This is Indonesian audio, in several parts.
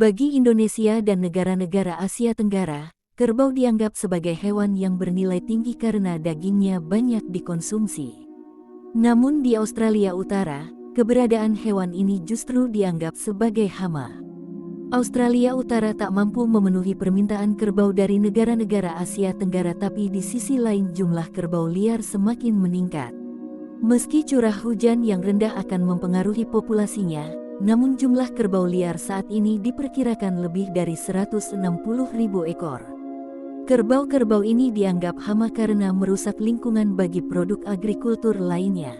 Bagi Indonesia dan negara-negara Asia Tenggara, kerbau dianggap sebagai hewan yang bernilai tinggi karena dagingnya banyak dikonsumsi. Namun di Australia Utara, keberadaan hewan ini justru dianggap sebagai hama. Australia Utara tak mampu memenuhi permintaan kerbau dari negara-negara Asia Tenggara, tapi di sisi lain jumlah kerbau liar semakin meningkat. Meski curah hujan yang rendah akan mempengaruhi populasinya, namun jumlah kerbau liar saat ini diperkirakan lebih dari 160.000 ekor. Kerbau-kerbau ini dianggap hama karena merusak lingkungan bagi produk agrikultur lainnya.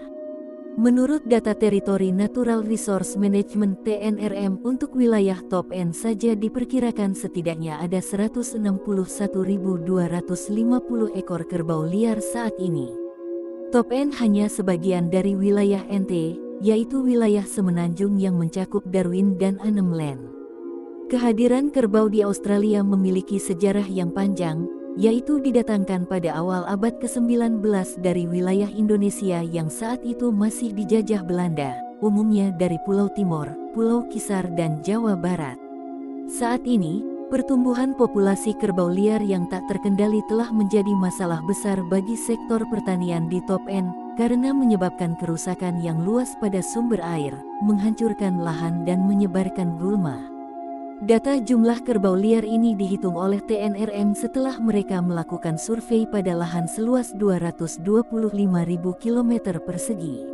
Menurut data Teritori Natural Resource Management (TNRM), untuk wilayah Top End saja diperkirakan setidaknya ada 161.250 ekor kerbau liar saat ini. Top End hanya sebagian dari wilayah NT, yaitu wilayah semenanjung yang mencakup Darwin dan Arnhem Land. Kehadiran kerbau di Australia memiliki sejarah yang panjang, yaitu didatangkan pada awal abad ke-19 dari wilayah Indonesia yang saat itu masih dijajah Belanda, umumnya dari Pulau Timor, Pulau Kisar dan Jawa Barat. Saat ini, pertumbuhan populasi kerbau liar yang tak terkendali telah menjadi masalah besar bagi sektor pertanian di Top End, karena menyebabkan kerusakan yang luas pada sumber air, menghancurkan lahan dan menyebarkan gulma. Data jumlah kerbau liar ini dihitung oleh TNRM setelah mereka melakukan survei pada lahan seluas 225.000 km persegi.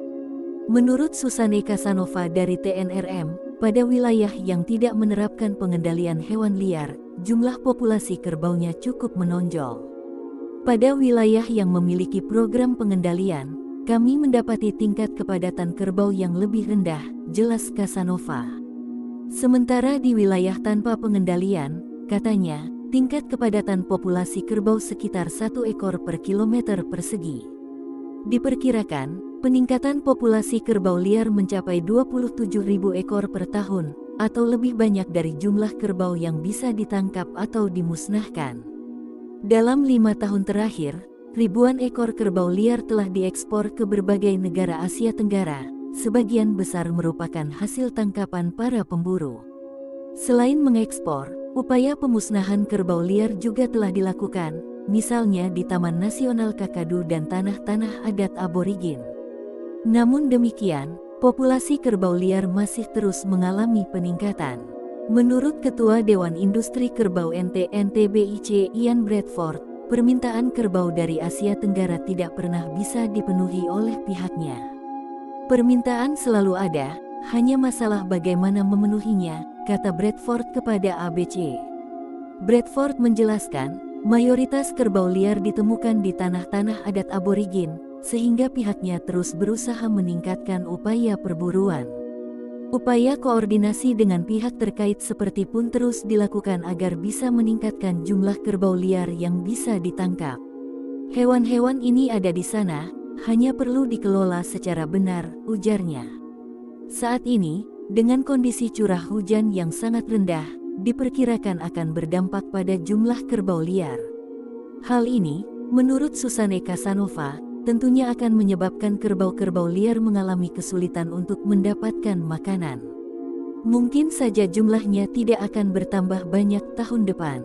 Menurut Susanne Casanova dari TNRM, pada wilayah yang tidak menerapkan pengendalian hewan liar, jumlah populasi kerbaunya cukup menonjol. Pada wilayah yang memiliki program pengendalian, kami mendapati tingkat kepadatan kerbau yang lebih rendah, jelas Casanova. Sementara di wilayah tanpa pengendalian, katanya, tingkat kepadatan populasi kerbau sekitar 1 ekor per kilometer persegi. Diperkirakan, peningkatan populasi kerbau liar mencapai 27.000 ekor per tahun, atau lebih banyak dari jumlah kerbau yang bisa ditangkap atau dimusnahkan. Dalam 5 tahun terakhir, ribuan ekor kerbau liar telah diekspor ke berbagai negara Asia Tenggara, sebagian besar merupakan hasil tangkapan para pemburu. Selain mengekspor, upaya pemusnahan kerbau liar juga telah dilakukan, misalnya di Taman Nasional Kakadu dan tanah-tanah adat aborigin. Namun demikian, populasi kerbau liar masih terus mengalami peningkatan. Menurut Ketua Dewan Industri Kerbau NTBIC Ian Bradford, permintaan kerbau dari Asia Tenggara tidak pernah bisa dipenuhi oleh pihaknya. Permintaan selalu ada, hanya masalah bagaimana memenuhinya, kata Bradford kepada ABC. Bradford menjelaskan, mayoritas kerbau liar ditemukan di tanah-tanah adat aborigin, sehingga pihaknya terus berusaha meningkatkan upaya perburuan. Upaya koordinasi dengan pihak terkait seperti pun terus dilakukan agar bisa meningkatkan jumlah kerbau liar yang bisa ditangkap. Hewan-hewan ini ada di sana, hanya perlu dikelola secara benar, ujarnya. Saat ini, dengan kondisi curah hujan yang sangat rendah, diperkirakan akan berdampak pada jumlah kerbau liar. Hal ini, menurut Susanne Casanova, tentunya akan menyebabkan kerbau-kerbau liar mengalami kesulitan untuk mendapatkan makanan. Mungkin saja jumlahnya tidak akan bertambah banyak tahun depan.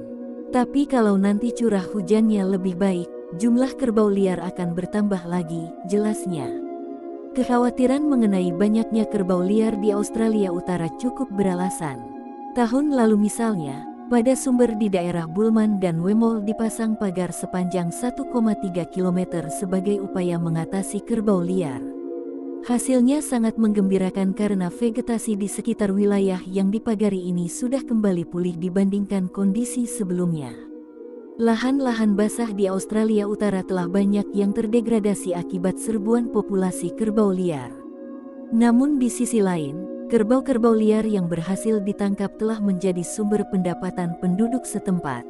Tapi kalau nanti curah hujannya lebih baik, jumlah kerbau liar akan bertambah lagi, jelasnya. Kekhawatiran mengenai banyaknya kerbau liar di Australia Utara cukup beralasan. Tahun lalu misalnya, pada sumber di daerah Bulman dan Wemol dipasang pagar sepanjang 1,3 km sebagai upaya mengatasi kerbau liar. Hasilnya sangat menggembirakan karena vegetasi di sekitar wilayah yang dipagari ini sudah kembali pulih dibandingkan kondisi sebelumnya. Lahan-lahan basah di Australia Utara telah banyak yang terdegradasi akibat serbuan populasi kerbau liar. Namun di sisi lain, kerbau-kerbau liar yang berhasil ditangkap telah menjadi sumber pendapatan penduduk setempat.